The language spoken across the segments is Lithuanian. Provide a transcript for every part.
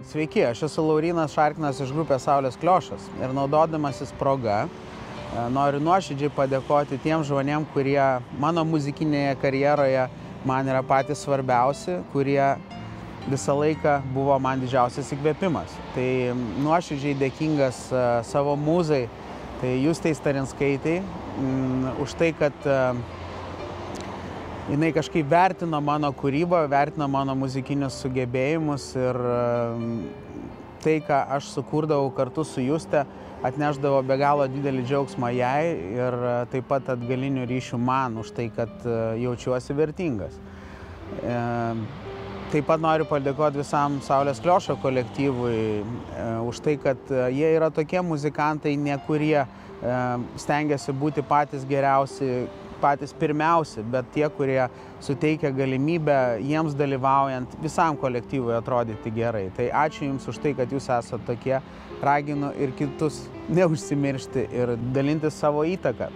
Sveiki, aš esu Laurynas Šarkinas iš grupės Saulės Kliošas ir naudodamasis proga noriu nuoširdžiai padėkoti tiem žmonėm, kurie mano muzikinėje karjeroje man yra patys svarbiausi, kurie visą laiką buvo man didžiausias įkvėpimas. Tai nuoširdžiai dėkingas savo mūzai, tai Justei Starinskaitei, už tai, kad jinai kažkaip vertino mano kūrybą, vertino mano muzikinius sugebėjimus ir tai, ką aš sukurdavau kartu su Juste, atnešdavo be galo didelį džiaugsmą jai ir taip pat atgalinių ryšių man už tai, kad jaučiuosi vertingas. Taip pat noriu padėkoti visam Saulės Kliošo kolektyvui už tai, kad jie yra tokie muzikantai, ne kurie stengiasi būti patys geriausi, patys pirmiausi, bet tie, kurie suteikia galimybę jiems dalyvaujant visam kolektyvui atrodyti gerai. Tai ačiū Jums už tai, kad Jūs esate tokie, raginu ir kitus neužsimiršti ir dalintis savo įtaką.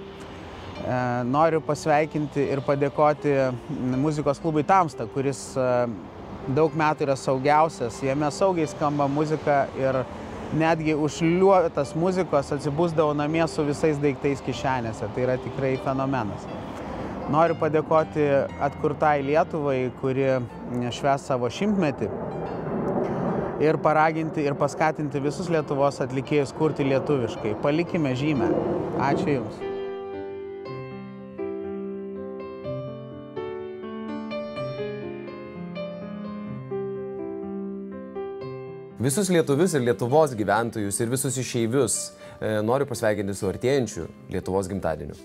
Noriu pasveikinti ir padėkoti muzikos klubui Tamsta, kuris daug metų yra saugiausias, jame saugiai skamba muzika ir netgi užliuotas muzikos atsibusdavau namie su visais daiktais kišenėse. Tai yra tikrai fenomenas. Noriu padėkoti atkurtai Lietuvai, kuri švęs savo 100-metį ir paraginti ir paskatinti visus Lietuvos atlikėjus kurti lietuviškai. Palikime žymę. Ačiū Jums. Visus lietuvius ir Lietuvos gyventojus ir visus išeivius noriu pasveikinti su artėjančiu Lietuvos gimtadieniu.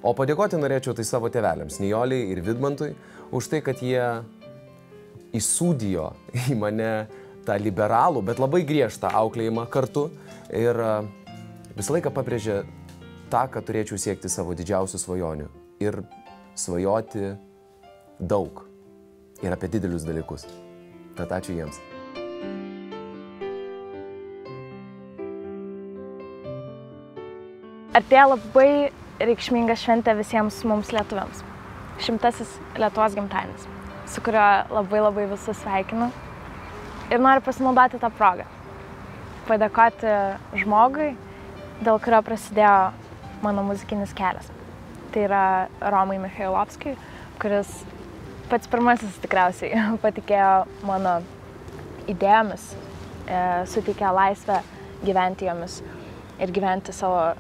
O padėkoti norėčiau tai savo tėveliams, Nijoliai ir Vidmantui, už tai, kad jie įsūdijo į mane tą liberalų, bet labai griežtą auklėjimą kartu ir visą laiką pabrėžė tą, kad turėčiau siekti savo didžiausių svajonių ir svajoti daug ir apie didelius dalykus. Tad ačiū jiems. Artėja labai reikšminga šventė visiems mums lietuviams. 100-asis Lietuvos gimtadienis, su kurio labai visus sveikinu. Ir noriu pasinaudoti tą progą. Padėkoti žmogui, dėl kurio prasidėjo mano muzikinis kelias. Tai yra Romui Michailovskiui, kuris pats pirmasis tikriausiai patikėjo mano idėjomis, suteikė laisvę gyventi jomis ir gyventi savo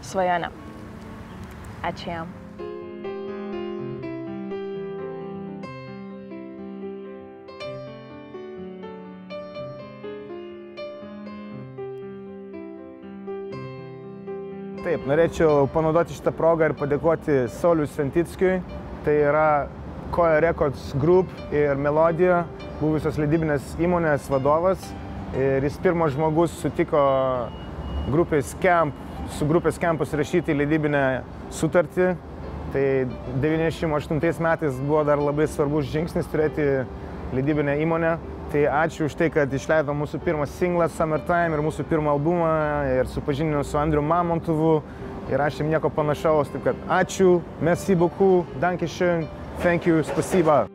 svajonę. Ačiū jam. Taip, norėčiau panaudoti šitą progą ir padėkoti Sauliui Sventickiui. Tai yra Koja Records Group ir Melodija, buvusios leidybinės įmonės vadovas. Ir jis pirmas žmogus sutiko su grupės Camp pasirašyti leidybinę sutartį. Tai 98 metais buvo dar labai svarbus žingsnis turėti leidybinę įmonę. Tai ačiū už tai, kad išleido mūsų pirmą singlą Summertime ir mūsų pirmą albumą ir supažindino su Andriu Mamontovu ir aš jam nieko panašaus. Taip kad ačiū, merci beaucoup, danke schön, thank you, spasiba.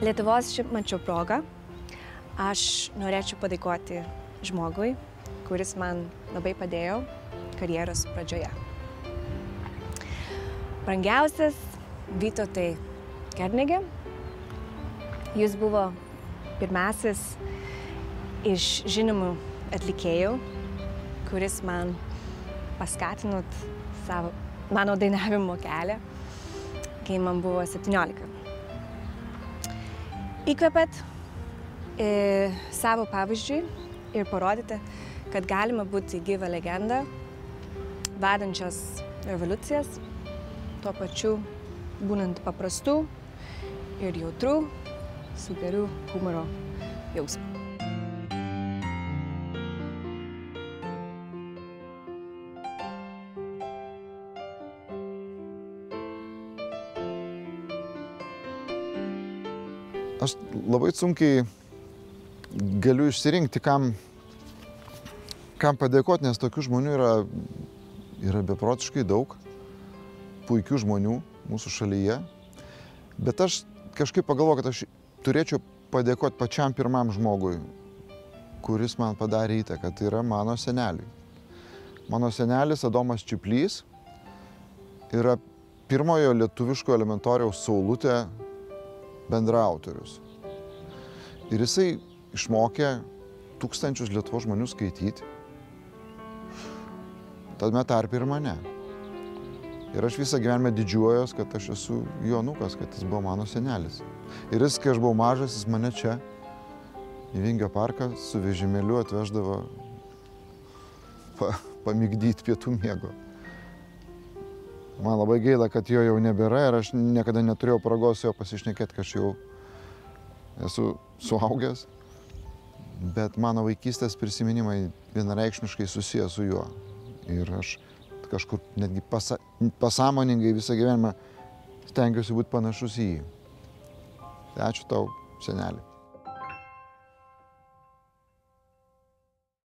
Lietuvos 100-mečio proga aš norėčiau padėkoti žmogui, kuris man labai padėjo karjeros pradžioje. Brangiausias Vytautai Kernagį. Jis buvo pirmasis iš žinomų atlikėjų, kuris man paskatino mano dainavimo kelią, kai man buvo 17. Įkvėpėt savo pavyzdžiui ir parodyti, kad galima būti gyva legenda, vedančios revoliucijas, tuo pačiu būnant paprastų ir jautrų, su geru humoro jausmu. Aš labai sunkiai galiu išsirinkti, kam kam padėkoti, nes tokių žmonių yra beprotiškai daug, puikių žmonių mūsų šalyje. Bet aš kažkaip pagalvoju, kad aš turėčiau padėkoti pačiam pirmam žmogui, kuris man padarė įtaką, tai yra mano seneliui. Mano senelis Adomas Čiuplys yra pirmojo lietuviško elementoriaus Saulutė bendraautorius. Ir jisai išmokė tūkstančius Lietuvos žmonių skaityti, tame tarpe ir mane. Ir aš visą gyvenimą didžiuojuos, kad aš esu jo anūkas, kad jis buvo mano senelis. Ir jis, kai aš buvau mažas, jis mane čia į Vingio parką su vežimėliu atveždavo pamigdyti pietų miego. Man labai gaila, kad jo jau nebėra ir aš niekada neturėjau progos su jo pasišnekėti, kad aš jau esu suaugęs. Bet mano vaikystės prisiminimai vienareikšmiškai susiję su juo. Ir aš kažkur netgi pasąmoningai visą gyvenimą stengiuosi būti panašus į jį. Tai ačiū tau, seneli.